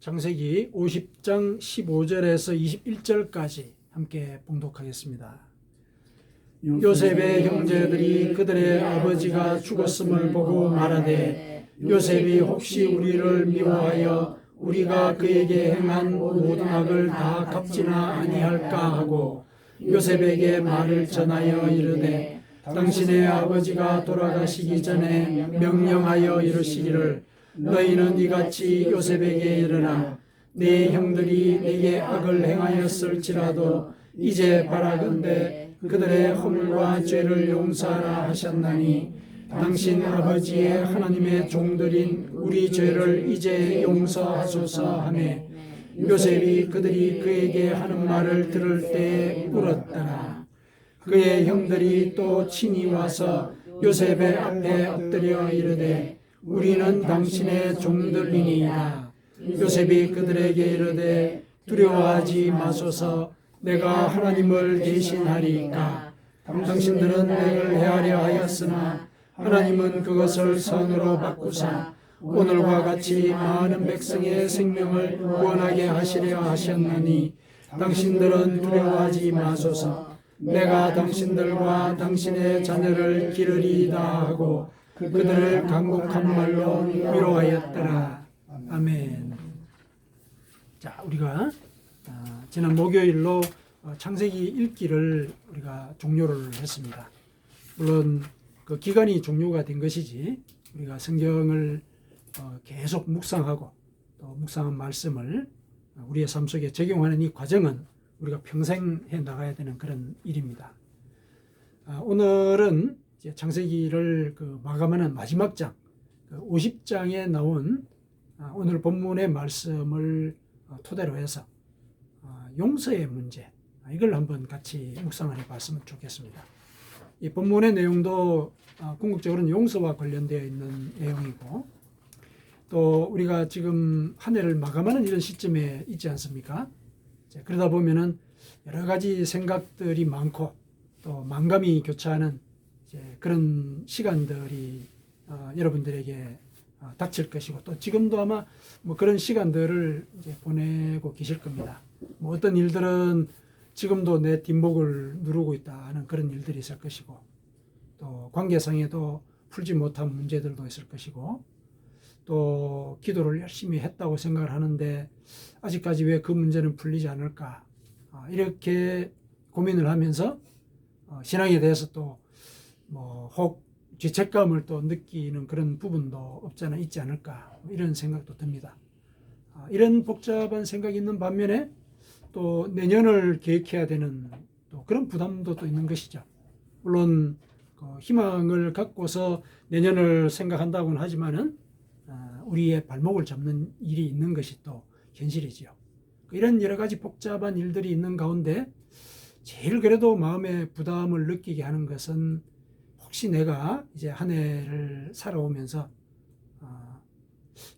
창세기 50장 15절에서 21절까지 함께 봉독하겠습니다. 요셉의 형제들이 그들의 아버지가 죽었음을 보고 말하되 요셉이 혹시 우리를 미워하여 우리가 그에게 행한 모든 악을 다 갚지나 아니할까 하고 요셉에게 말을 전하여 이르되 당신의 아버지가 돌아가시기 전에 명령하여 이르시기를 너희는 이같이 요셉에게 이르라 네 형들이 네게 악을 행하였을지라도 이제 바라건대 그들의 허물과 죄를 용서하라 하셨나니 당신 아버지의 하나님의 종들인 우리 죄를 이제 용서하소서 하매 요셉이 그들이 그에게 하는 말을 들을 때에 울었더라. 그의 형들이 또 친히 와서 요셉의 앞에 엎드려 이르되 우리는 당신의 종들이니이다. 요셉이 그들에게 이르되 두려워하지 마소서 내가 하나님을 대신하리이까. 당신들은 내를 해하려 하였으나 하나님은 그것을 선으로 바꾸사 오늘과 같이 많은 백성의 생명을 구원하게 하시려 하셨나니 당신들은 두려워하지 마소서 내가 당신들과 당신의 자녀를 기르리이다 하고 그들을 간곡한 말로 위로하였더라. 아멘. 자, 우리가 지난 목요일로 창세기 읽기를 우리가 종료를 했습니다. 물론 그 기간이 종료가 된 것이지 우리가 성경을 계속 묵상하고 또 묵상한 말씀을 우리의 삶 속에 적용하는 이 과정은 우리가 평생 해 나가야 되는 그런 일입니다. 오늘은 이제 창세기를 마감하는 마지막 장 50장에 나온 오늘 본문의 말씀을 토대로 해서 용서의 문제 이걸 한번 같이 묵상을 해봤으면 좋겠습니다. 이 본문의 내용도 궁극적으로는 용서와 관련되어 있는 내용이고 또 우리가 지금 한 해를 마감하는 이런 시점에 있지 않습니까? 그러다 보면은 여러 가지 생각들이 많고 또 만감이 교차하는 그런 시간들이 여러분들에게 닥칠 것이고 또 지금도 아마 그런 시간들을 보내고 계실 겁니다. 어떤 일들은 지금도 내 뒷목을 누르고 있다는 그런 일들이 있을 것이고 또 관계상에도 풀지 못한 문제들도 있을 것이고 또 기도를 열심히 했다고 생각을 하는데 아직까지 왜 그 문제는 풀리지 않을까 이렇게 고민을 하면서 신앙에 대해서 또 혹 죄책감을 또 느끼는 그런 부분도 없잖아 있지 않을까 이런 생각도 듭니다. 이런 복잡한 생각이 있는 반면에 또 내년을 계획해야 되는 또 그런 부담도 또 있는 것이죠. 물론 희망을 갖고서 내년을 생각한다고는 하지만은 우리의 발목을 잡는 일이 있는 것이 또 현실이지요. 이런 여러 가지 복잡한 일들이 있는 가운데 제일 그래도 마음에 부담을 느끼게 하는 것은 혹시 내가 이제 한 해를 살아오면서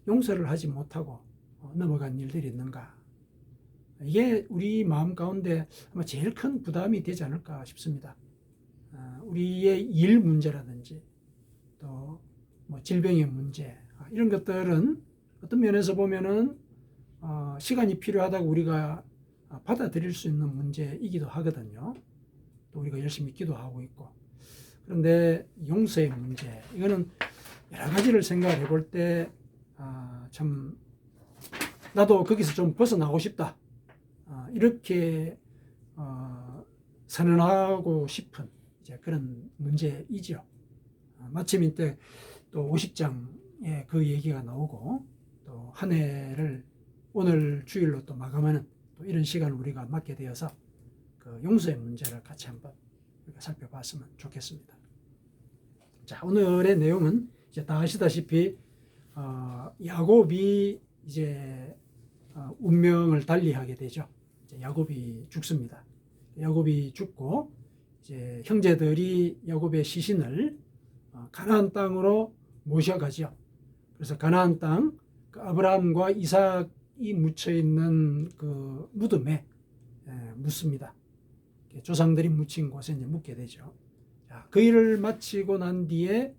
용서를 하지 못하고 넘어간 일들이 있는가. 이게 우리 마음 가운데 아마 제일 큰 부담이 되지 않을까 싶습니다. 우리의 일 문제라든지 또 질병의 문제 이런 것들은 어떤 면에서 보면은 시간이 필요하다고 우리가 받아들일 수 있는 문제이기도 하거든요. 또 우리가 열심히 기도하고 있고 그런데 용서의 문제 이거는 여러 가지를 생각해 볼 때 참 나도 거기서 좀 벗어나고 싶다 이렇게 선언하고 싶은 이제 그런 문제이죠. 마침 이때 또 50장에 그 얘기가 나오고 또 한 해를 오늘 주일로 또 마감하는 또 이런 시간을 우리가 맞게 되어서 그 용서의 문제를 같이 한번 우리가 살펴봤으면 좋겠습니다. 자, 오늘의 내용은 이제 다 아시다시피 야곱이 이제 운명을 달리하게 되죠. 이제 야곱이 죽습니다. 야곱이 죽고 이제 형제들이 야곱의 시신을 가나안 땅으로 모셔가죠. 그래서 가나안 땅 아브라함과 이삭이 묻혀 있는 그 무덤에 묻습니다. 조상들이 묻힌 곳에 이제 묻게 되죠. 자, 그 일을 마치고 난 뒤에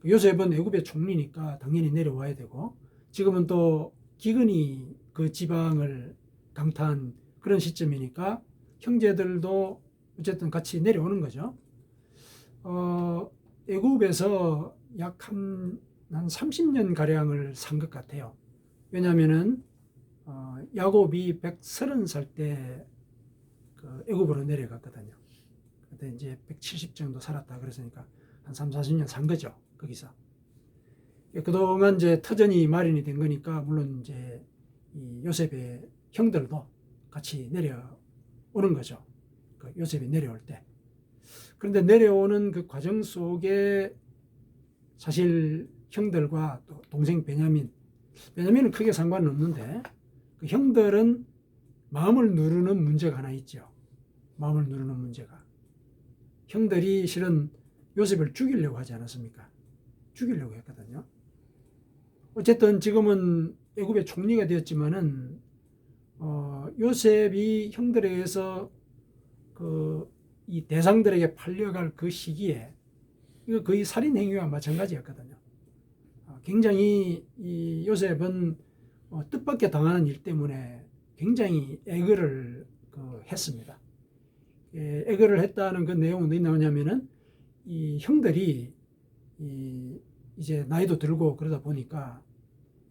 요셉은 애굽의 총리니까 당연히 내려와야 되고 지금은 또 기근이 그 지방을 강타한 그런 시점이니까 형제들도 어쨌든 같이 내려오는 거죠. 애굽에서 약 한 30년 가량을 산 것 같아요. 왜냐하면은 야곱이 130살 때 그 애굽으로 내려갔거든요. 그때 이제 170 정도 살았다 그랬으니까 한 3, 40년 산 거죠. 거기서. 그동안 이제 터전이 마련이 된 거니까 물론 이제 이 요셉의 형들도 같이 내려오는 거죠. 그 요셉이 내려올 때. 그런데 내려오는 그 과정 속에 사실 형들과 또 동생 베냐민은 크게 상관은 없는데 그 형들은 마음을 누르는 문제가 하나 있죠. 마음을 누르는 문제가. 형들이 실은 요셉을 죽이려고 하지 않았습니까? 죽이려고 했거든요. 어쨌든 지금은 애굽의 총리가 되었지만은 요셉이 형들에 의해서 이 대상들에게 팔려갈 그 시기에 이거 거의 살인 행위와 마찬가지였거든요. 굉장히 이 요셉은 뜻밖의 당하는 일 때문에 굉장히 애걸을 했습니다. 애걸을 했다는 그 내용은 어디 나오냐면은 이 형들이 이제 나이도 들고 그러다 보니까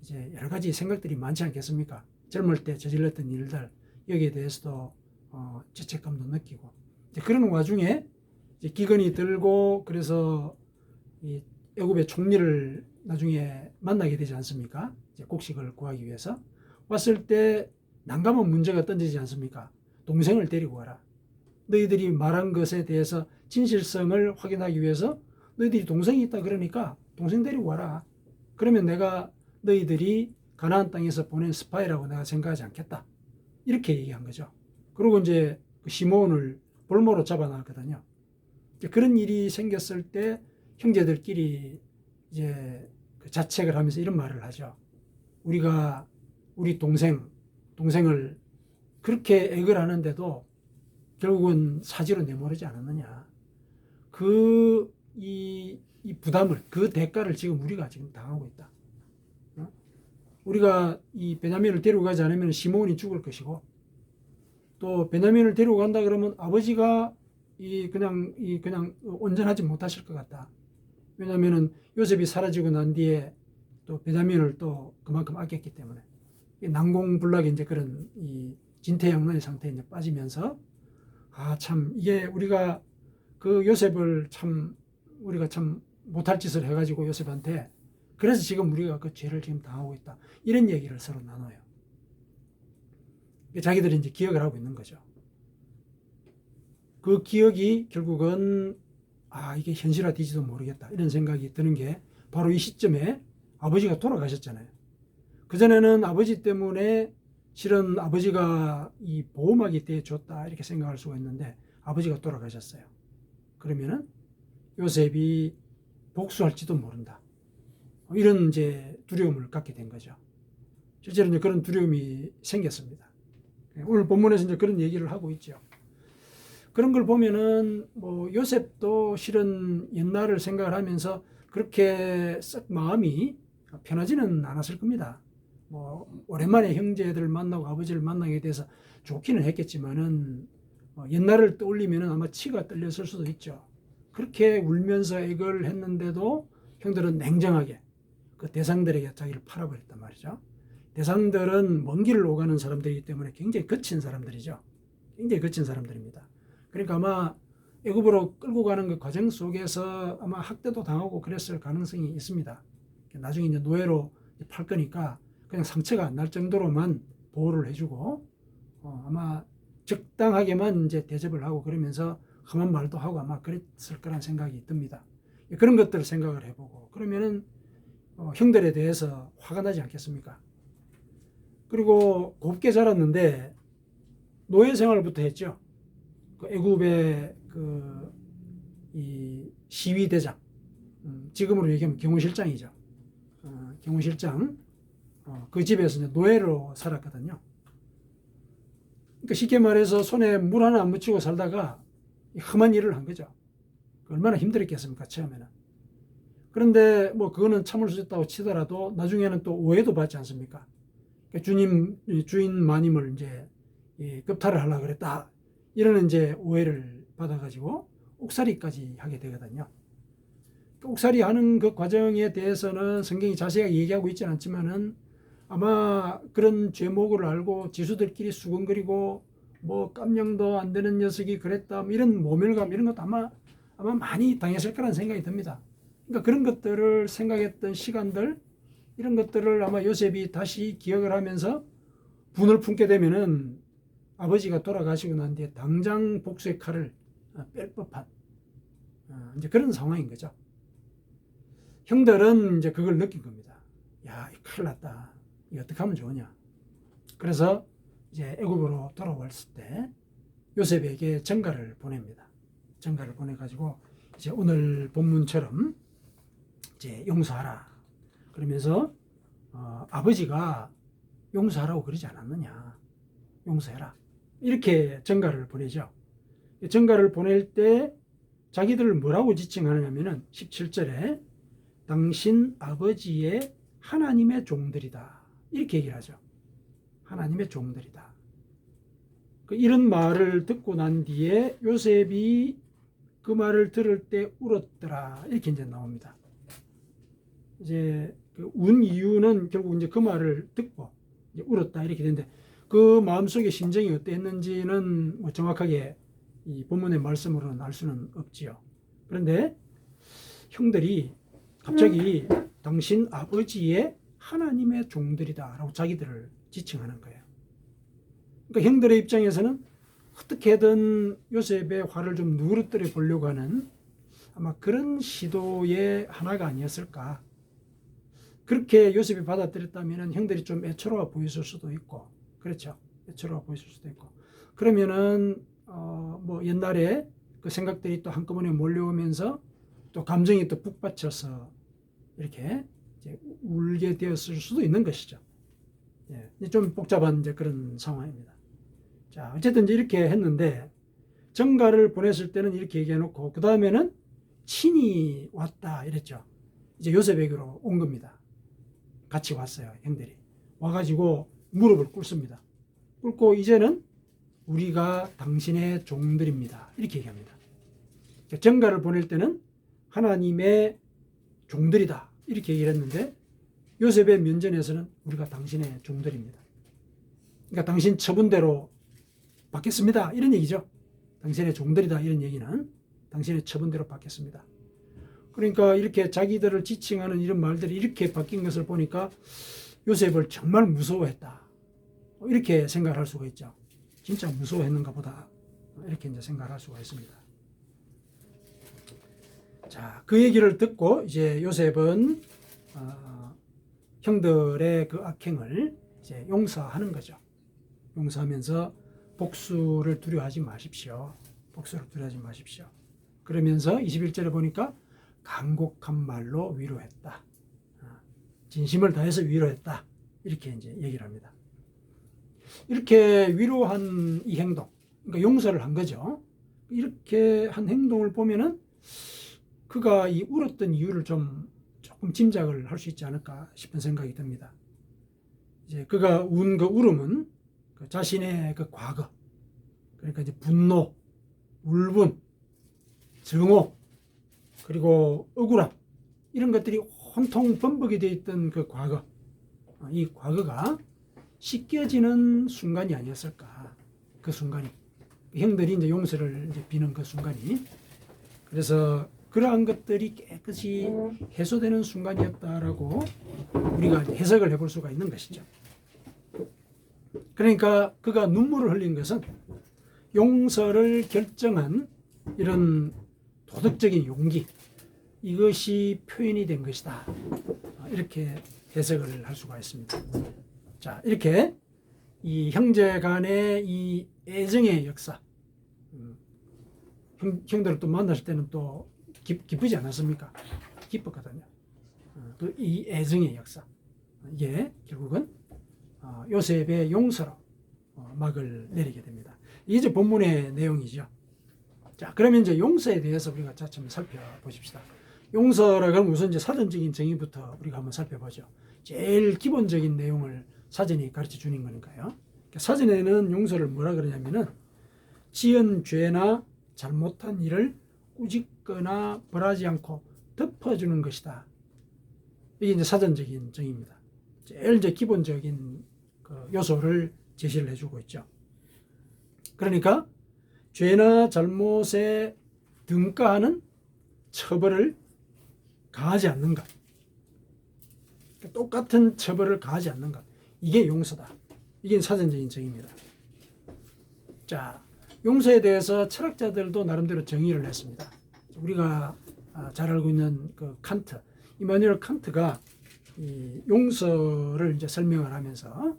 이제 여러 가지 생각들이 많지 않겠습니까? 젊을 때 저질렀던 일들 여기에 대해서도 죄책감도 느끼고 이제 그런 와중에 이제 기근이 들고 그래서 이 애굽의 총리를 나중에 만나게 되지 않습니까? 이제 곡식을 구하기 위해서 왔을 때 난감한 문제가 던지지 않습니까? 동생을 데리고 와라. 너희들이 말한 것에 대해서 진실성을 확인하기 위해서 너희들이 동생이 있다 그러니까 동생 데리고 와라. 그러면 내가 너희들이 가나안 땅에서 보낸 스파이라고 내가 생각하지 않겠다. 이렇게 얘기한 거죠. 그리고 이제 그 시몬을 볼모로 잡아놨거든요. 그런 일이 생겼을 때 형제들끼리 이제 그 자책을 하면서 이런 말을 하죠. 우리가 우리 동생을 그렇게 액을 하는데도 결국은 사지로 내모르지 않았느냐. 이 부담을, 그 대가를 지금 우리가 지금 당하고 있다. 우리가 이 베냐민을 데리고 가지 않으면 시몬이 죽을 것이고, 또 베냐민을 데리고 간다 그러면 아버지가 그냥 온전하지 못하실 것 같다. 왜냐하면은 요셉이 사라지고 난 뒤에 또 베냐민을 또 그만큼 아꼈기 때문에 난공불락의 이제 그런 이 진퇴양난의 상태에 이제 빠지면서 참 이게 우리가 그 요셉을 우리가 참 못할 짓을 해가지고 요셉한테 그래서 지금 우리가 그 죄를 지금 당하고 있다. 이런 얘기를 서로 나눠요. 자기들이 이제 기억을 하고 있는 거죠. 그 기억이 결국은 이게 현실화되지도 모르겠다. 이런 생각이 드는 게 바로 이 시점에 아버지가 돌아가셨잖아요. 그전에는 아버지 때문에 실은 아버지가 이 보호막이 되어줬다 이렇게 생각할 수가 있는데 아버지가 돌아가셨어요. 그러면은 요셉이 복수할지도 모른다. 이런 이제 두려움을 갖게 된 거죠. 실제로 이제 그런 두려움이 생겼습니다. 오늘 본문에서 이제 그런 얘기를 하고 있죠. 그런 걸 보면은 뭐 요셉도 실은 옛날을 생각을 하면서 그렇게 썩 마음이 편하지는 않았을 겁니다. 뭐 오랜만에 형제들을 만나고 아버지를 만나게 돼서 좋기는 했겠지만은 옛날을 떠올리면은 아마 치가 떨렸을 수도 있죠. 그렇게 울면서 애걸 했는데도 형들은 냉정하게 그 대상들에게 자기를 팔아버렸단 말이죠. 대상들은 먼 길을 오가는 사람들이기 때문에 굉장히 거친 사람들이죠. 굉장히 거친 사람들입니다. 그러니까 아마 애굽으로 끌고 가는 그 과정 속에서 아마 학대도 당하고 그랬을 가능성이 있습니다. 나중에 이제 노예로 팔 거니까 그냥 상처가 안 날 정도로만 보호를 해주고 아마 적당하게만 이제 대접을 하고 그러면서 험한 말도 하고 아마 그랬을 거란 생각이 듭니다. 그런 것들을 생각을 해보고 그러면은 형들에 대해서 화가 나지 않겠습니까? 그리고 곱게 자랐는데 노예 생활부터 했죠. 그 애굽의 이 시위대장, 지금으로 얘기하면 경호실장이죠. 경호실장, 그 집에서 이제 노예로 살았거든요. 그러니까 쉽게 말해서 손에 물 하나 안 묻히고 살다가 험한 일을 한 거죠. 얼마나 힘들었겠습니까, 처음에는. 그런데 뭐 그거는 참을 수 있다고 치더라도 나중에는 또 오해도 받지 않습니까? 주인 마님을 이제 겁탈을 하려고 그랬다. 이런 이제 오해를 받아가지고 옥살이까지 하게 되거든요. 옥살이 하는 그 과정에 대해서는 성경이 자세하게 얘기하고 있지는 않지만은 아마 그런 죄목을 알고 지수들끼리 수근거리고 뭐 깜냥도 안 되는 녀석이 그랬다, 뭐 이런 모멸감 이런 것도 아마 많이 당했을 거라는 생각이 듭니다. 그러니까 그런 것들을 생각했던 시간들, 이런 것들을 아마 요셉이 다시 기억을 하면서 분을 품게 되면은 아버지가 돌아가시고 난 뒤에 당장 복수의 칼을 뺄 법한 이제 그런 상황인 거죠. 형들은 이제 그걸 느낀 겁니다. 야, 큰일 났다. 이거 어떻게 하면 좋으냐. 그래서 이제 애굽으로 돌아왔을 때 요셉에게 전가를 보냅니다. 전가를 보내가지고 이제 오늘 본문처럼 이제 용서하라. 그러면서 아버지가 용서하라고 그러지 않았느냐. 용서해라. 이렇게 전가를 보내죠. 전가를 보낼 때 자기들을 뭐라고 지칭하느냐면은 17절에 당신 아버지의 하나님의 종들이다. 이렇게 얘기를 하죠. 하나님의 종들이다. 이런 말을 듣고 난 뒤에 요셉이 그 말을 들을 때 울었더라. 이렇게 이제 나옵니다. 이제 운 이유는 결국 이제 그 말을 듣고 이제 울었다. 이렇게 되는데 그 마음속의 심정이 어땠는지는 뭐 정확하게 이 본문의 말씀으로는 알 수는 없지요. 그런데 형들이 갑자기 당신 아버지의 하나님의 종들이다 라고 자기들을 지칭하는 거예요. 그러니까 형들의 입장에서는 어떻게든 요셉의 화를 좀 누그러뜨려 보려고 하는 아마 그런 시도의 하나가 아니었을까. 그렇게 요셉이 받아들였다면 형들이 좀 애처로워 보였을 수도 있고, 그렇죠. 애처로워 보였을 수도 있고. 그러면은 뭐 옛날에 그 생각들이 또 한꺼번에 몰려오면서 또 감정이 또 북받쳐서 이렇게 이제 울게 되었을 수도 있는 것이죠. 예, 좀 복잡한 이제 그런 상황입니다. 자, 어쨌든 이제 이렇게 했는데 전가를 보냈을 때는 이렇게 얘기해놓고 그 다음에는 친히 왔다 이랬죠. 이제 요셉에게로 온 겁니다. 같이 왔어요, 형들이. 와가지고 무릎을 꿇습니다. 꿇고 이제는 우리가 당신의 종들입니다. 이렇게 얘기합니다. 전가를 보낼 때는 하나님의 종들이다. 이렇게 얘기를 했는데 요셉의 면전에서는 우리가 당신의 종들입니다. 그러니까 당신 처분대로 받겠습니다. 이런 얘기죠. 당신의 종들이다. 이런 얘기는 당신의 처분대로 받겠습니다. 그러니까 이렇게 자기들을 지칭하는 이런 말들이 이렇게 바뀐 것을 보니까 요셉을 정말 무서워했다. 이렇게 생각할 수가 있죠. 진짜 무서워했는가 보다. 이렇게 이제 생각할 수가 있습니다. 자, 그 얘기를 듣고 이제 요셉은 형들의 그 악행을 이제 용서하는 거죠. 용서하면서 복수를 두려워하지 마십시오. 복수를 두려워하지 마십시오. 그러면서 21절에 보니까 간곡한 말로 위로했다. 진심을 다해서 위로했다. 이렇게 이제 얘기를 합니다. 이렇게 위로한 이 행동, 그러니까 용서를 한 거죠. 이렇게 한 행동을 보면은 그가 이 울었던 이유를 조금 짐작을 할 수 있지 않을까 싶은 생각이 듭니다. 이제 그가 운 그 울음은 그 자신의 그 과거, 그러니까 이제 분노, 울분, 증오, 그리고 억울함, 이런 것들이 온통 범벅이 되어 있던 그 과거, 이 과거가 씻겨지는 순간이 아니었을까. 그 순간이 형들이 이제 용서를 이제 비는 그 순간이, 그래서 그러한 것들이 깨끗이 해소되는 순간이었다라고 우리가 해석을 해볼 수가 있는 것이죠. 그러니까 그가 눈물을 흘린 것은 용서를 결정한 이런 도덕적인 용기, 이것이 표현이 된 것이다. 이렇게 해석을 할 수가 있습니다. 자, 이렇게 이 형제 간의 이 애정의 역사, 형들을 또 만났을 때는 또 기쁘지 않았습니까? 기뻤거든요. 이 애정의 역사, 이게 결국은 요셉의 용서로 막을 내리게 됩니다. 이게 이제 본문의 내용이죠. 자, 그러면 이제 용서에 대해서 우리가 차츰 살펴보십시다. 용서라고 하면 우선 이제 사전적인 정의부터 우리가 한번 살펴보죠. 제일 기본적인 내용을 사전이 가르쳐 주는 거니까요. 그러니까 사전에는 용서를 뭐라 그러냐면은 지은 죄나 잘못한 일을 꾸짖거나 벌하지 않고 덮어주는 것이다. 이게 이제 사전적인 정의입니다. 제일 이제 기본적인 그 요소를 제시를 해주고 있죠. 그러니까 죄나 잘못에 등가하는 처벌을 가하지 않는 것, 똑같은 처벌을 가하지 않는 것, 이게 용서다. 이게 사전적인 정의입니다. 자, 용서에 대해서 철학자들도 나름대로 정의를 했습니다. 우리가 잘 알고 있는 그 칸트, 이마누엘 칸트가 이 용서를 이제 설명을 하면서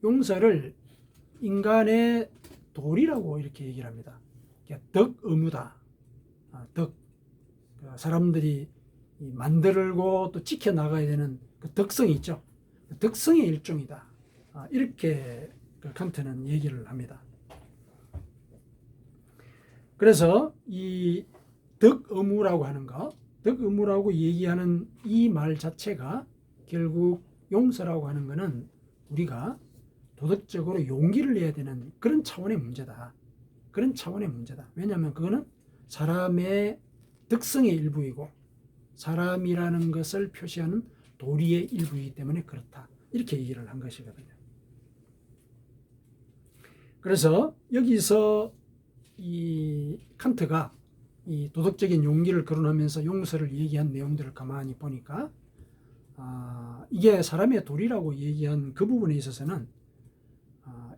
용서를 인간의 도리라고 이렇게 얘기를 합니다. 덕 의무다. 덕, 사람들이 만들고 또 지켜나가야 되는 그 덕성이 있죠. 덕성의 일종이다. 이렇게 칸트는 얘기를 합니다. 그래서 이 덕 의무라고 하는 거, 덕 의무라고 얘기하는 이 말 자체가 결국 용서라고 하는 거는 우리가 도덕적으로 용기를 내야 되는 그런 차원의 문제다. 그런 차원의 문제다. 왜냐하면 그거는 사람의 덕성의 일부이고 사람이라는 것을 표시하는 도리의 일부이기 때문에 그렇다. 이렇게 얘기를 한 것이거든요. 그래서 여기서 이 칸트가 이 도덕적인 용기를 거론하면서 용서를 얘기한 내용들을 가만히 보니까 이게 사람의 도리라고 얘기한 그 부분에 있어서는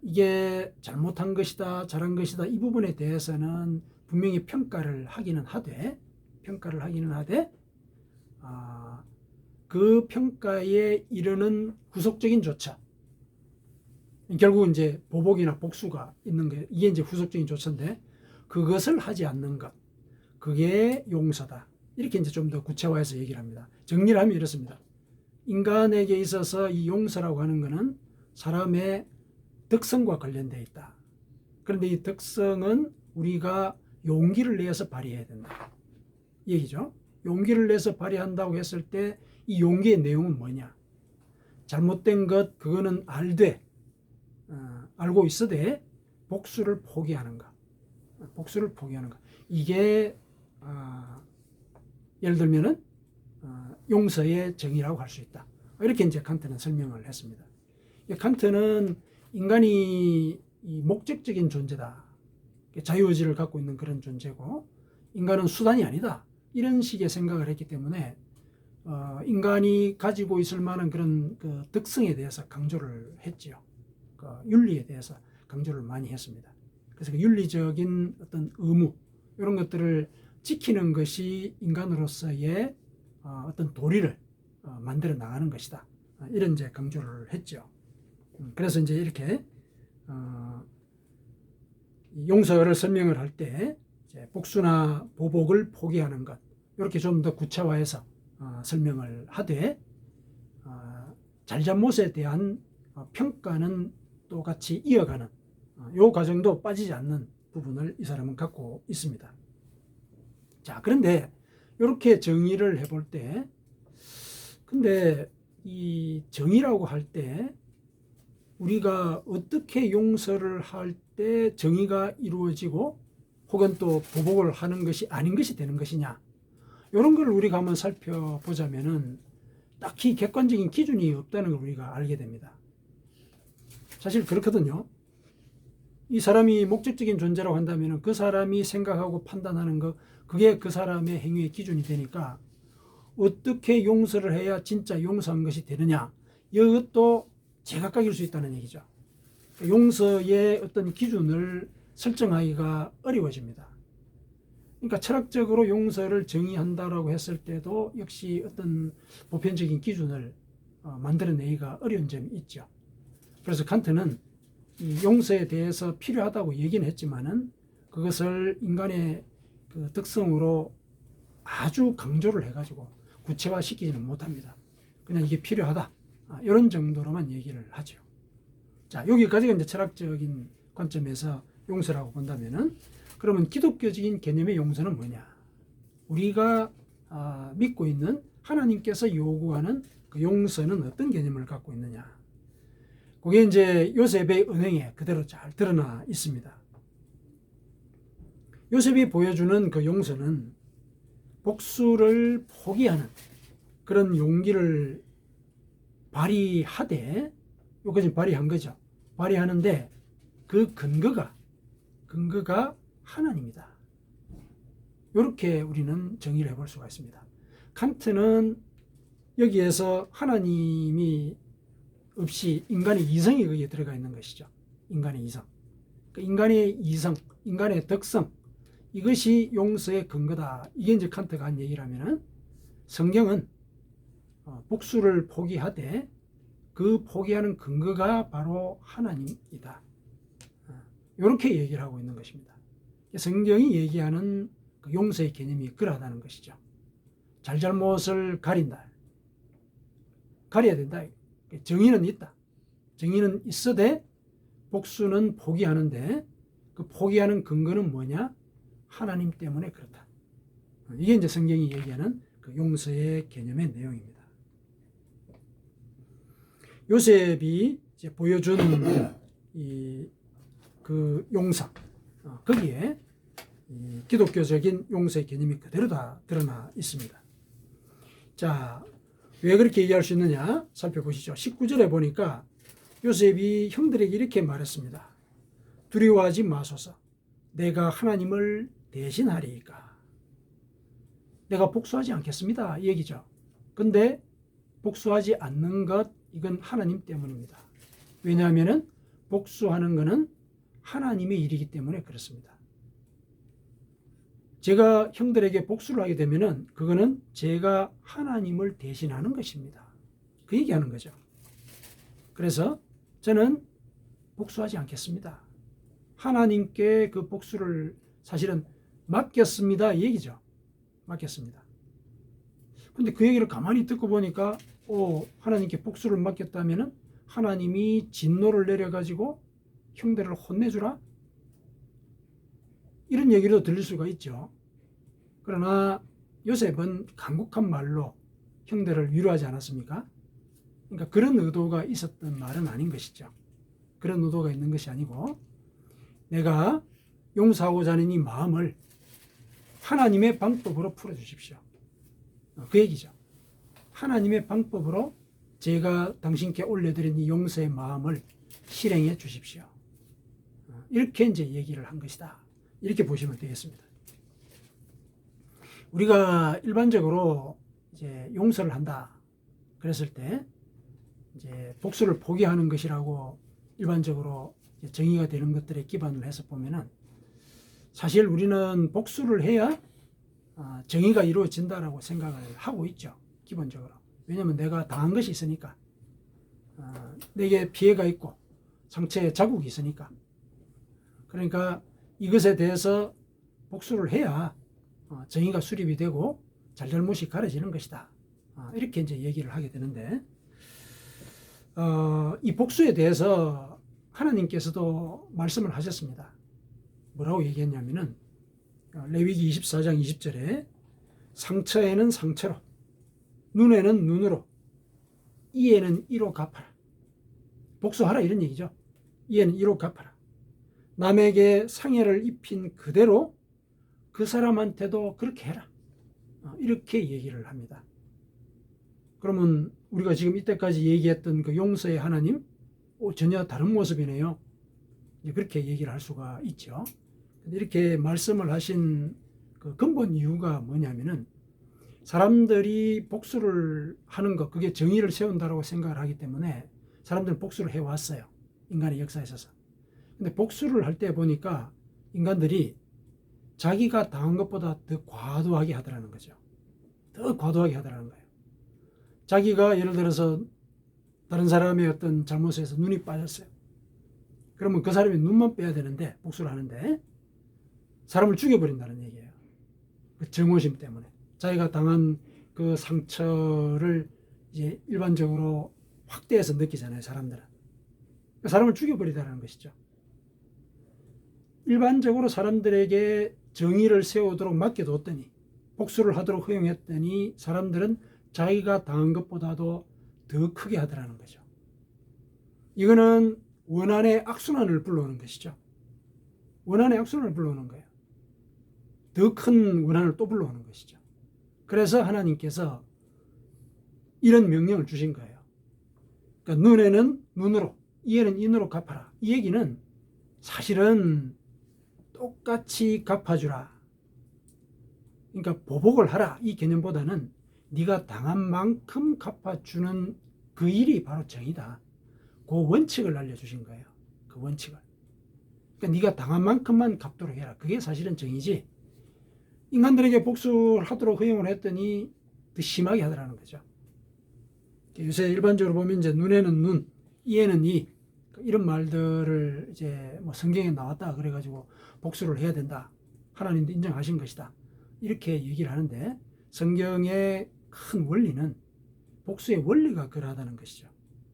이게 잘못한 것이다, 잘한 것이다, 이 부분에 대해서는 분명히 평가를 하기는 하되 그 평가에 이르는 후속적인 조처, 결국 이제 보복이나 복수가 있는 게 이게 이제 후속적인 조처인데 그것을 하지 않는 것, 그게 용서다. 이렇게 이제 좀 더 구체화해서 얘기를 합니다. 정리를 하면 이렇습니다. 인간에게 있어서 이 용서라고 하는 것은 사람의 덕성과 관련되어 있다. 그런데 이 덕성은 우리가 용기를 내서 발휘해야 된다. 이 얘기죠. 용기를 내서 발휘한다고 했을 때 이 용기의 내용은 뭐냐? 잘못된 것, 그거는 알고 있어도 복수를 포기하는 것. 복수를 포기하는 것. 이게 예를 들면은 용서의 정의라고 할 수 있다. 이렇게 이제 칸트는 설명을 했습니다. 칸트는 인간이 목적적인 존재다. 자유의지를 갖고 있는 그런 존재고 인간은 수단이 아니다. 이런 식의 생각을 했기 때문에 인간이 가지고 있을 만한 그런 그 덕성에 대해서 강조를 했지요. 그 윤리에 대해서 강조를 많이 했습니다. 그래서 그 윤리적인 어떤 의무 이런 것들을 지키는 것이 인간으로서의 어떤 도리를 만들어 나가는 것이다. 이런 이제 강조를 했죠. 그래서 이제 이렇게 용서를 설명을 할 때 복수나 보복을 포기하는 것 이렇게 좀 더 구체화해서 설명을 하되 잘잘못에 대한 평가는 똑같이 이어가는 이 과정도 빠지지 않는 부분을 이 사람은 갖고 있습니다. 자, 그런데 이렇게 정의를 해볼 때 근데 이 정의라고 할 때 우리가 어떻게 용서를 할 때 정의가 이루어지고 혹은 또 보복을 하는 것이 아닌 것이 되는 것이냐 이런 걸 우리가 한번 살펴보자면은 딱히 객관적인 기준이 없다는 걸 우리가 알게 됩니다. 사실 그렇거든요. 이 사람이 목적적인 존재라고 한다면은 그 사람이 생각하고 판단하는 것 그게 그 사람의 행위의 기준이 되니까 어떻게 용서를 해야 진짜 용서한 것이 되느냐 이것도 제각각일 수 있다는 얘기죠. 용서의 어떤 기준을 설정하기가 어려워집니다. 그러니까 철학적으로 용서를 정의한다라고 했을 때도 역시 어떤 보편적인 기준을 만들어내기가 어려운 점이 있죠. 그래서 칸트는 이 용서에 대해서 필요하다고 얘기는 했지만은 그것을 인간의 그 특성으로 아주 강조를 해가지고 구체화시키지는 못합니다. 그냥 이게 필요하다. 이런 정도로만 얘기를 하죠. 자, 여기까지가 이제 철학적인 관점에서 용서라고 본다면은 그러면 기독교적인 개념의 용서는 뭐냐? 우리가 믿고 있는 하나님께서 요구하는 그 용서는 어떤 개념을 갖고 있느냐? 그게 이제 요셉의 은행에 그대로 잘 드러나 있습니다. 요셉이 보여주는 그 용서는 복수를 포기하는 그런 용기를 발휘하되, 여기까지 발휘한 거죠. 발휘하는데 그 근거가 하나님이다. 이렇게 우리는 정의를 해볼 수가 있습니다. 칸트는 여기에서 하나님이 없이 인간의 이성이 거기에 들어가 있는 것이죠. 인간의 이성. 인간의 이성, 인간의 덕성, 이것이 용서의 근거다. 이게 이제 칸트가 한 얘기라면은, 성경은 복수를 포기하되 그 포기하는 근거가 바로 하나님이다. 이렇게 얘기를 하고 있는 것입니다. 성경이 얘기하는 그 용서의 개념이 그러하다는 것이죠. 잘잘못을 가린다. 가려야 된다. 정의는 있다. 정의는 있어도 복수는 포기하는데, 그 포기하는 근거는 뭐냐? 하나님 때문에 그렇다. 이게 이제 성경이 얘기하는 그 용서의 개념의 내용입니다. 요셉이 이제 보여준 그 용서, 거기에 기독교적인 용서의 개념이 그대로 다 드러나 있습니다. 자, 왜 그렇게 얘기할 수 있느냐 살펴보시죠. 19절에 보니까 요셉이 형들에게 이렇게 말했습니다. 두려워하지 마소서. 내가 하나님을 대신하리이까. 내가 복수하지 않겠습니다. 이 얘기죠. 근데 복수하지 않는 것, 이건 하나님 때문입니다. 왜냐하면 복수하는 것은 하나님의 일이기 때문에 그렇습니다. 제가 형들에게 복수를 하게 되면은 그거는 제가 하나님을 대신하는 것입니다. 그 얘기하는 거죠. 그래서 저는 복수하지 않겠습니다. 하나님께 그 복수를 사실은 맡겼습니다. 이 얘기죠. 맡겼습니다. 근데 그 얘기를 가만히 듣고 보니까 하나님께 복수를 맡겼다면은 하나님이 진노를 내려가지고 형들을 혼내주라? 이런 얘기도 들릴 수가 있죠. 그러나 요셉은 간곡한 말로 형들을 위로하지 않았습니까? 그러니까 그런 의도가 있었던 말은 아닌 것이죠. 그런 의도가 있는 것이 아니고, 내가 용서하고자 하는 이 마음을 하나님의 방법으로 풀어주십시오. 그 얘기죠. 하나님의 방법으로 제가 당신께 올려드린 이 용서의 마음을 실행해 주십시오. 이렇게 이제 얘기를 한 것이다. 이렇게 보시면 되겠습니다. 우리가 일반적으로 이제 용서를 한다 그랬을 때 이제 복수를 포기하는 것이라고 일반적으로 정의가 되는 것들에 기반을 해서 보면은, 사실 우리는 복수를 해야 정의가 이루어진다라고 생각을 하고 있죠. 기본적으로. 왜냐하면 내가 당한 것이 있으니까, 내게 피해가 있고 상처에 자국이 있으니까. 그러니까 이것에 대해서 복수를 해야 정의가 수립이 되고 잘잘못이 가려지는 것이다. 이렇게 이제 얘기를 하게 되는데, 이 복수에 대해서 하나님께서도 말씀을 하셨습니다. 뭐라고 얘기했냐면은, 레위기 24장 20절에 상처에는 상처로, 눈에는 눈으로, 이에는 이로 갚아라. 복수하라 이런 얘기죠. 이에는 이로 갚아라. 남에게 상해를 입힌 그대로 그 사람한테도 그렇게 해라. 이렇게 얘기를 합니다. 그러면 우리가 지금 이때까지 얘기했던 그 용서의 하나님, 전혀 다른 모습이네요. 그렇게 얘기를 할 수가 있죠. 이렇게 말씀을 하신 그 근본 이유가 뭐냐면은, 사람들이 복수를 하는 것, 그게 정의를 세운다고 생각을 하기 때문에 사람들은 복수를 해왔어요. 인간의 역사에 있어서. 근데 복수를 할 때 보니까 인간들이 자기가 당한 것보다 더 과도하게 하더라는 거죠. 더 과도하게 하더라는 거예요. 자기가 예를 들어서 다른 사람의 어떤 잘못에서 눈이 빠졌어요. 그러면 그 사람이 눈만 빼야 되는데, 복수를 하는데 사람을 죽여버린다는 얘기예요. 그 정오심 때문에. 자기가 당한 그 상처를 이제 일반적으로 확대해서 느끼잖아요, 사람들은. 사람을 죽여버리다라는 것이죠. 일반적으로 사람들에게 정의를 세우도록 맡겨뒀더니, 복수를 하도록 허용했더니 사람들은 자기가 당한 것보다도 더 크게 하더라는 거죠. 이거는 원한의 악순환을 불러오는 것이죠. 원한의 악순환을 불러오는 거예요. 더 큰 원한을 또 불러오는 것이죠. 그래서 하나님께서 이런 명령을 주신 거예요. 그러니까 눈에는 눈으로, 이에는 인으로 갚아라. 이 얘기는 사실은 똑같이 갚아주라. 그러니까 보복을 하라. 이 개념보다는 네가 당한 만큼 갚아주는 그 일이 바로 정의다. 그 원칙을 알려주신 거예요. 그 원칙을. 그러니까 네가 당한 만큼만 갚도록 해라. 그게 사실은 정의지. 인간들에게 복수를 하도록 허용을 했더니 더 심하게 하더라는 거죠. 요새 일반적으로 보면 이제 눈에는 눈, 이에는 이, 이런 말들을 이제 뭐 성경에 나왔다 그래가지고 복수를 해야 된다. 하나님도 인정하신 것이다. 이렇게 얘기를 하는데 성경의 큰 원리는 복수의 원리가 그러하다는 것이죠.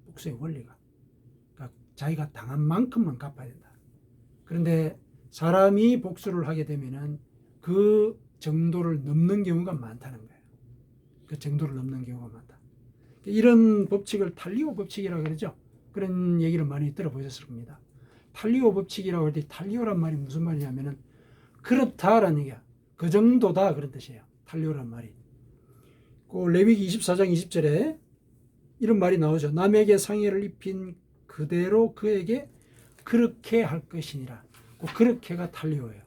복수의 원리가. 그러니까 자기가 당한 만큼만 갚아야 된다. 그런데 사람이 복수를 하게 되면은 그 정도를 넘는 경우가 많다는 거예요. 그 정도를 넘는 경우가 많다. 이런 법칙을 탈리오 법칙이라고 그러죠. 그런 얘기를 많이 들어보셨을 겁니다. 탈리오 법칙이라고 할 때 탈리오란 말이 무슨 말이냐면은 그렇다라는 얘기야. 그 정도다 그런 뜻이에요. 탈리오란 말이. 그 레위기 24장 20절에 이런 말이 나오죠. 남에게 상해를 입힌 그대로 그에게 그렇게 할 것이니라. 그 그렇게가 탈리오예요.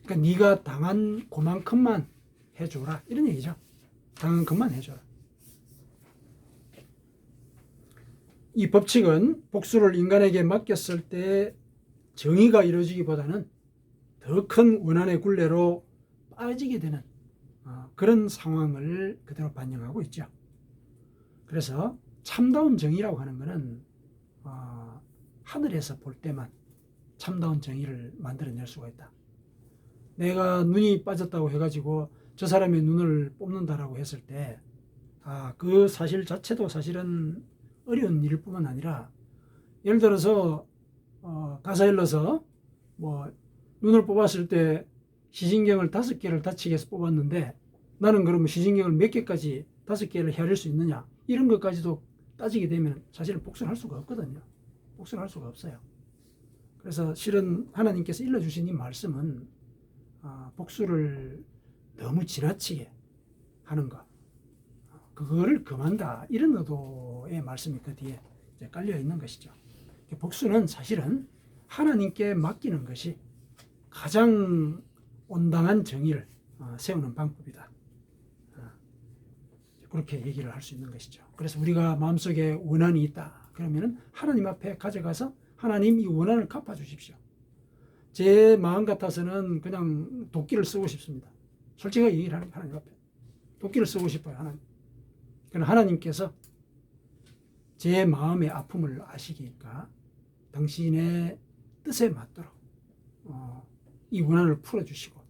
그러니까 네가 당한 그만큼만 해줘라 이런 얘기죠. 당한 것만 해줘라. 이 법칙은 복수를 인간에게 맡겼을 때 정의가 이루어지기보다는 더 큰 원한의 굴레로 빠지게 되는 그런 상황을 그대로 반영하고 있죠. 그래서 참다운 정의라고 하는 것은 하늘에서 볼 때만 참다운 정의를 만들어낼 수가 있다. 내가 눈이 빠졌다고 해가지고 저 사람의 눈을 뽑는다라고 했을 때 그 사실 자체도 사실은 어려운 일일 뿐만 아니라 예를 들어서 가사일러서 뭐 눈을 뽑았을 때 시진경을 5개를 다치게 해서 뽑았는데 나는 그러면 시진경을 몇 개까지 5개를 헤아릴 수 있느냐 이런 것까지도 따지게 되면 사실은 복수를 할 수가 없거든요. 복수를 할 수가 없어요. 그래서 실은 하나님께서 일러주신 이 말씀은 복수를 너무 지나치게 하는 것 그거를 금한다 이런 의도의 말씀이 그 뒤에 이제 깔려 있는 것이죠. 복수는 사실은 하나님께 맡기는 것이 가장 온당한 정의를 세우는 방법이다. 그렇게 얘기를 할 수 있는 것이죠. 그래서 우리가 마음속에 원한이 있다. 그러면은 하나님 앞에 가져가서 하나님 이 원한을 갚아주십시오. 제 마음 같아서는 그냥 도끼를 쓰고 싶습니다. 솔직하게 얘기를 하는 하나님 앞에 도끼를 쓰고 싶어요. 하나님. 그러나 하나님께서 제 마음의 아픔을 아시기니까 당신의 뜻에 맞도록 이 원한을 풀어주시고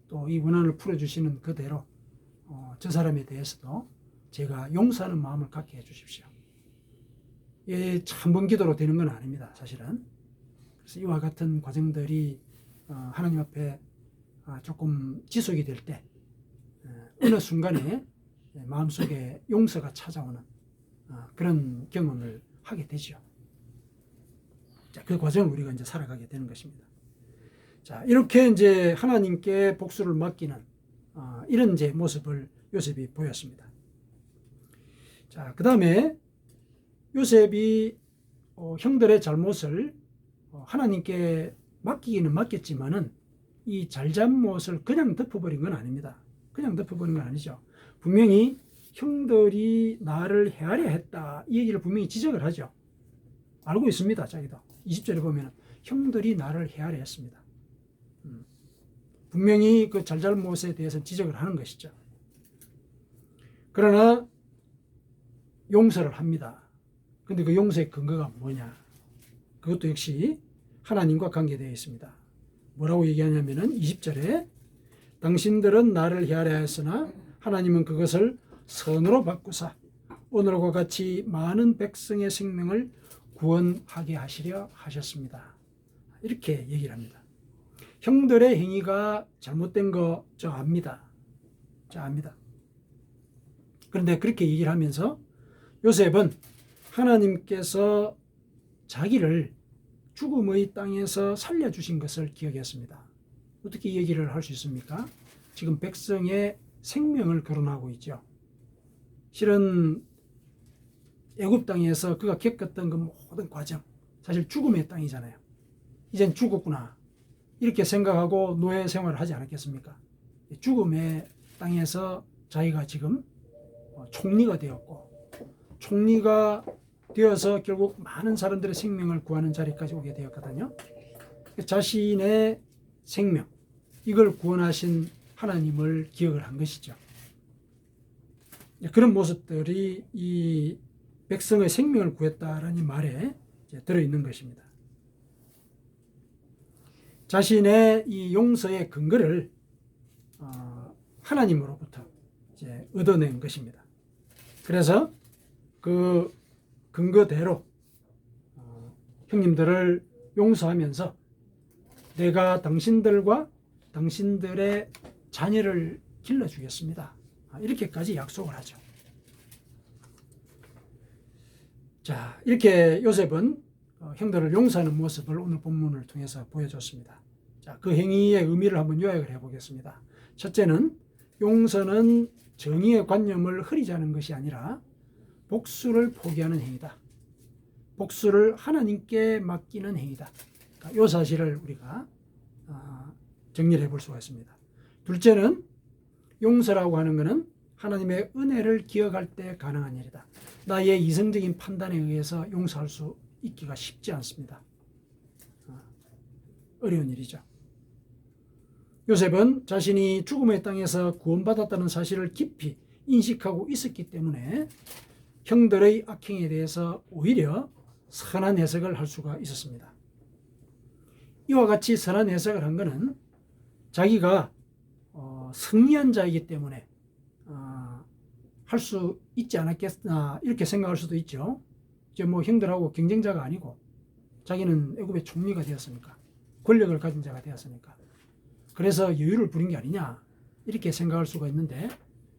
또 이 원한을 풀어주시는 그대로 저 사람에 대해서도 제가 용서하는 마음을 갖게 해주십시오. 예, 천번 기도로 되는 건 아닙니다. 사실은. 그래서 이와 같은 과정들이 하나님 앞에 조금 지속이 될 때 어느 순간에 마음속에 용서가 찾아오는 그런 경험을 하게 되죠. 자, 그 과정을 우리가 이제 살아가게 되는 것입니다. 자, 이렇게 이제 하나님께 복수를 맡기는 이런 이제 모습을 요셉이 보였습니다. 자, 그 다음에 요셉이 형들의 잘못을 하나님께 맡기기는 맡겼지만은 이 잘잘못을 그냥 덮어버린 건 아닙니다. 그냥 덮어버린 건 아니죠. 분명히 형들이 나를 헤아려 했다. 이 얘기를 분명히 지적을 하죠. 알고 있습니다. 자기도. 20절에 보면 형들이 나를 헤아려 했습니다. 분명히 그 잘잘못에 대해서 지적을 하는 것이죠. 그러나 용서를 합니다. 근데 그 용서의 근거가 뭐냐? 그것도 역시 하나님과 관계되어 있습니다. 뭐라고 얘기하냐면은 20절에 당신들은 나를 헤아려 했으나 하나님은 그것을 선으로 바꾸사 오늘과 같이 많은 백성의 생명을 구원하게 하시려 하셨습니다. 이렇게 얘기를 합니다. 형들의 행위가 잘못된 거 저 압니다. 저 압니다. 그런데 그렇게 얘기를 하면서 요셉은 하나님께서 자기를 죽음의 땅에서 살려주신 것을 기억했습니다. 어떻게 이 얘기를 할 수 있습니까? 지금 백성의 생명을 거론하고 있죠. 실은 애굽 땅에서 그가 겪었던 그 모든 과정, 사실 죽음의 땅이잖아요. 이젠 죽었구나 이렇게 생각하고 노예 생활을 하지 않았겠습니까? 죽음의 땅에서 자기가 지금 총리가 되었고, 총리가 되어서 결국 많은 사람들의 생명을 구하는 자리까지 오게 되었거든요. 자신의 생명, 이걸 구원하신 하나님을 기억을 한 것이죠. 그런 모습들이 이 백성의 생명을 구했다라는 말에 들어있는 것입니다. 자신의 이 용서의 근거를 하나님으로부터 이제 얻어낸 것입니다. 그래서 그 근거대로 형님들을 용서하면서 내가 당신들과 당신들의 자녀를 길러주겠습니다. 이렇게까지 약속을 하죠. 자, 이렇게 요셉은 형들을 용서하는 모습을 오늘 본문을 통해서 보여줬습니다. 자, 그 행위의 의미를 한번 요약을 해보겠습니다. 첫째는 용서는 정의의 관념을 흐리자는 것이 아니라 복수를 포기하는 행위다. 복수를 하나님께 맡기는 행위다. 이 사실을 우리가 정리를 해볼 수가 있습니다. 둘째는 용서라고 하는 것은 하나님의 은혜를 기억할 때 가능한 일이다. 나의 이성적인 판단에 의해서 용서할 수 있기가 쉽지 않습니다. 어려운 일이죠. 요셉은 자신이 죽음의 땅에서 구원받았다는 사실을 깊이 인식하고 있었기 때문에 형들의 악행에 대해서 오히려 선한 해석을 할 수가 있었습니다. 이와 같이 선한 해석을 한 것은 자기가 승리한 자이기 때문에 할 수 있지 않았겠나 이렇게 생각할 수도 있죠. 이제 뭐 형들하고 경쟁자가 아니고 자기는 애굽의 총리가 되었으니까, 권력을 가진 자가 되었으니까, 그래서 여유를 부린 게 아니냐 이렇게 생각할 수가 있는데,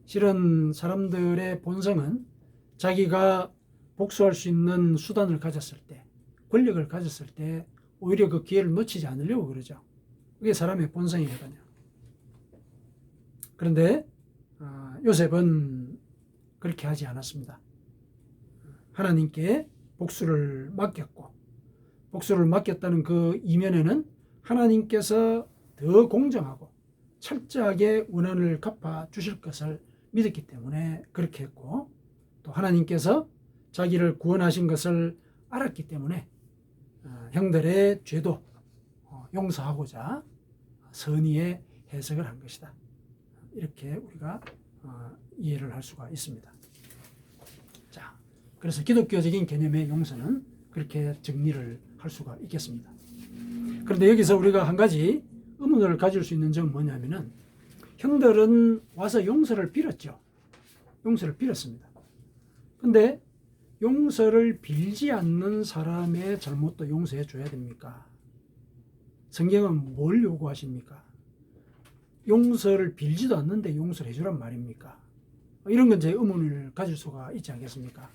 실은 사람들의 본성은 자기가 복수할 수 있는 수단을 가졌을 때, 권력을 가졌을 때 오히려 그 기회를 놓치지 않으려고 그러죠. 그게 사람의 본성이거든요. 그런데 요셉은 그렇게 하지 않았습니다. 하나님께 복수를 맡겼고, 복수를 맡겼다는 그 이면에는 하나님께서 더 공정하고 철저하게 원한을 갚아 주실 것을 믿었기 때문에 그렇게 했고, 또 하나님께서 자기를 구원하신 것을 알았기 때문에 형들의 죄도 용서하고자 선의의 해석을 한 것이다. 이렇게 우리가 이해를 할 수가 있습니다. 자, 그래서 기독교적인 개념의 용서는 그렇게 정리를 할 수가 있겠습니다. 그런데 여기서 우리가 한 가지 의문을 가질 수 있는 점은 뭐냐면은, 형들은 와서 용서를 빌었죠. 용서를 빌었습니다. 근데 용서를 빌지 않는 사람의 잘못도 용서해 줘야 됩니까? 성경은 뭘 요구하십니까? 용서를 빌지도 않는데 용서를 해주란 말입니까? 이런 건 제 의문을 가질 수가 있지 않겠습니까?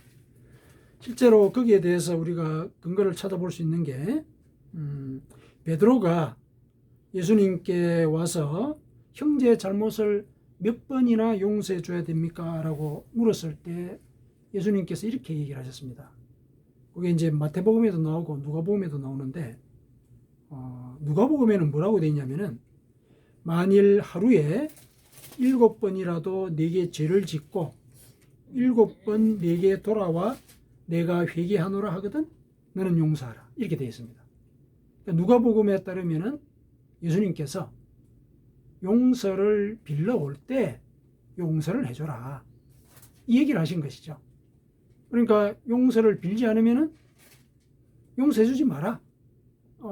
실제로 거기에 대해서 우리가 근거를 찾아볼 수 있는 게 베드로가 예수님께 와서 형제의 잘못을 몇 번이나 용서해 줘야 됩니까? 라고 물었을 때 예수님께서 이렇게 얘기를 하셨습니다. 그게 이제 마태복음에도 나오고 누가복음에도 나오는데, 누가복음에는 뭐라고 되어 있냐면은, 만일 하루에 7번이라도 네게 죄를 짓고 7번 네게 돌아와 내가 회개하노라 하거든 너는 용서하라, 이렇게 되어 있습니다. 누가복음에 따르면은 예수님께서 용서를 빌러올 때 용서를 해줘라, 이 얘기를 하신 것이죠. 그러니까 용서를 빌지 않으면은 용서해주지 마라,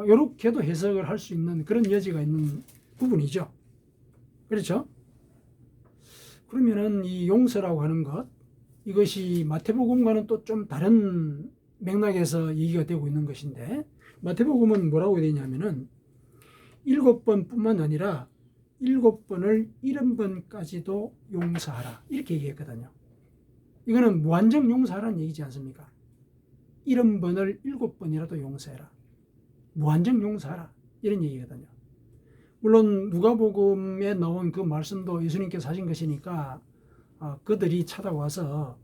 이렇게도 해석을 할 수 있는 그런 여지가 있는 부분이죠. 그렇죠? 그러면은 이 용서라고 하는 것, 이것이 마태복음과는 또 좀 다른 맥락에서 얘기가 되고 있는 것인데, 마태복음은 뭐라고 되어 있냐면은 7번뿐만 아니라 7번을 70번까지도 용서하라, 이렇게 얘기했거든요. 이거는 무한정 용서하라는 얘기지 않습니까? 70번을 7번이라도 용서해라. 무한정 용서하라. 이런 얘기거든요. 물론 누가복음에 나온 그 말씀도 예수님께서 하신 것이니까 그들이 찾아와서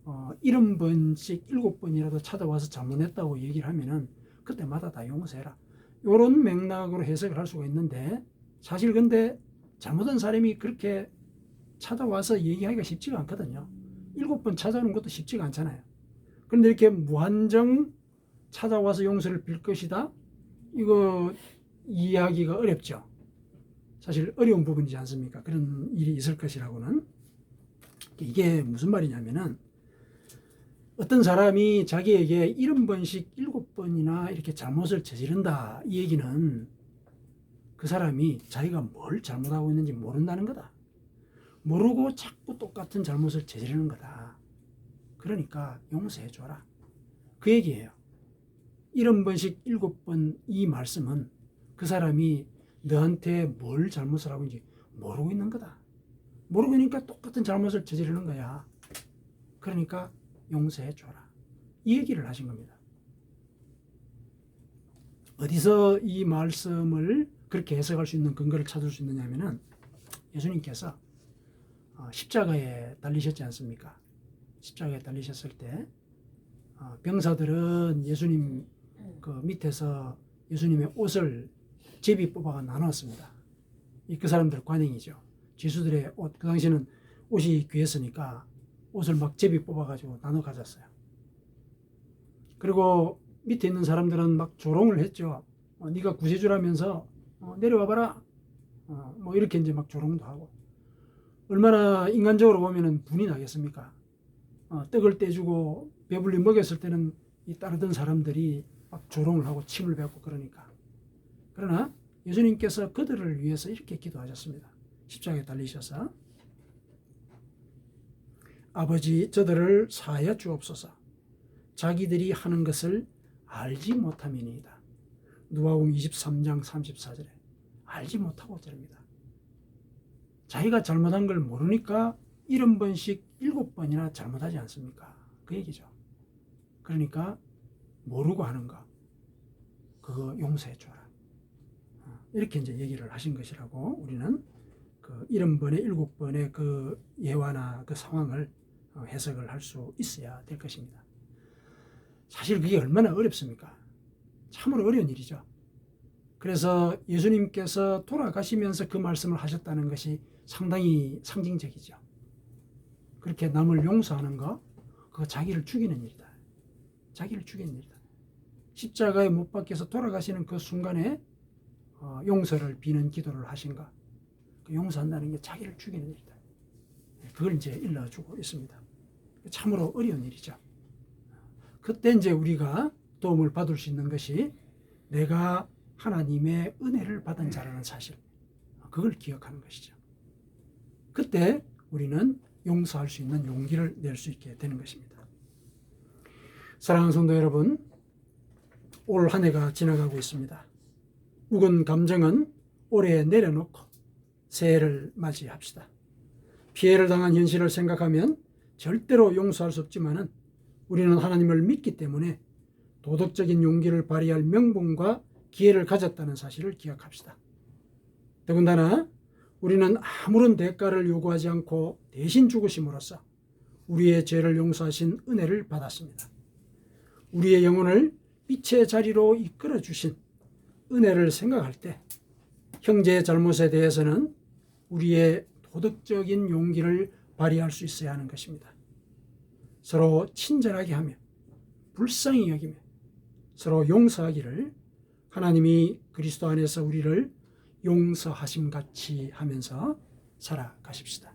70번씩 7번이라도 찾아와서 잘못했다고 얘기를 하면은 그때마다 다 용서해라. 이런 맥락으로 해석을 할 수가 있는데, 사실 근데 잘못한 사람이 그렇게 찾아와서 얘기하기가 쉽지가 않거든요. 7번 찾아오는 것도 쉽지가 않잖아요. 그런데 이렇게 무한정 찾아와서 용서를 빌 것이다? 이거 이해하기가 어렵죠. 사실 어려운 부분이지 않습니까? 그런 일이 있을 것이라고는. 이게 무슨 말이냐면은, 어떤 사람이 자기에게 70번씩 7번이나 이렇게 잘못을 저지른다, 이 얘기는 그 사람이 자기가 뭘 잘못하고 있는지 모른다는 거다. 모르고 자꾸 똑같은 잘못을 저지르는 거다. 그러니까 용서해줘라. 그 얘기예요. 70번씩 7번 이 말씀은 그 사람이 너한테 뭘 잘못을 하고 있는지 모르고 있는 거다. 모르고 있으니까 똑같은 잘못을 저지르는 거야. 그러니까 용서해줘라. 이 얘기를 하신 겁니다. 어디서 이 말씀을 그렇게 해석할 수 있는 근거를 찾을 수 있느냐 하면은, 예수님께서 십자가에 달리셨지 않습니까? 십자가에 달리셨을 때 병사들은 예수님 그 밑에서 예수님의 옷을 제비 뽑아가 나눴습니다. 그 사람들 관행이죠. 지수들의 옷, 그 당시에는 옷이 귀했으니까 옷을 막 제비 뽑아가지고 나눠 가졌어요. 그리고 밑에 있는 사람들은 막 조롱을 했죠. 네가 구세주라면서 내려와봐라. 뭐 이렇게 이제 막 조롱도 하고. 얼마나 인간적으로 보면은 분이 나겠습니까? 떡을 떼주고 배불리 먹였을 때는 이 따르던 사람들이 막 조롱을 하고 침을 뱉고 그러니까. 그러나 예수님께서 그들을 위해서 이렇게 기도하셨습니다. 십자가에 달리셔서, 아버지, 저들을 사하여 주옵소서. 자기들이 하는 것을 알지 못함이니이다. 누가복음 23장 34절에 알지 못하고 저럽니다. 자기가 잘못한 걸 모르니까 70번씩 7번이나 잘못하지 않습니까? 그 얘기죠. 그러니까 모르고 하는 거, 그거 용서해 줘라. 이렇게 이제 얘기를 하신 것이라고, 우리는 그 70번에 7번의 그 예화나 그 상황을 해석을 할 수 있어야 될 것입니다. 사실 그게 얼마나 어렵습니까? 참으로 어려운 일이죠. 그래서 예수님께서 돌아가시면서 그 말씀을 하셨다는 것이 상당히 상징적이죠. 그렇게 남을 용서하는 거, 그거 자기를 죽이는 일이다. 자기를 죽이는 일이다. 십자가에 못 박혀서 돌아가시는 그 순간에 용서를 비는 기도를 하신 거, 그 용서한다는 게 자기를 죽이는 일이다. 그걸 이제 일러주고 있습니다. 참으로 어려운 일이죠. 그때 이제 우리가 도움을 받을 수 있는 것이 내가 하나님의 은혜를 받은 자라는 사실, 그걸 기억하는 것이죠. 그때 우리는 용서할 수 있는 용기를 낼 수 있게 되는 것입니다. 사랑하는 성도 여러분, 올 한 해가 지나가고 있습니다. 묵은 감정은 올해 내려놓고 새해를 맞이합시다. 피해를 당한 현실을 생각하면 절대로 용서할 수 없지만은 우리는 하나님을 믿기 때문에 도덕적인 용기를 발휘할 명분과 기회를 가졌다는 사실을 기억합시다. 더군다나 우리는 아무런 대가를 요구하지 않고 대신 죽으심으로써 우리의 죄를 용서하신 은혜를 받았습니다. 우리의 영혼을 빛의 자리로 이끌어 주신 은혜를 생각할 때 형제의 잘못에 대해서는 우리의 도덕적인 용기를 발휘할 수 있어야 하는 것입니다. 서로 친절하게 하며 불쌍히 여기며 서로 용서하기를 하나님이 그리스도 안에서 우리를 용서하심 같이 하면서 살아가십시다.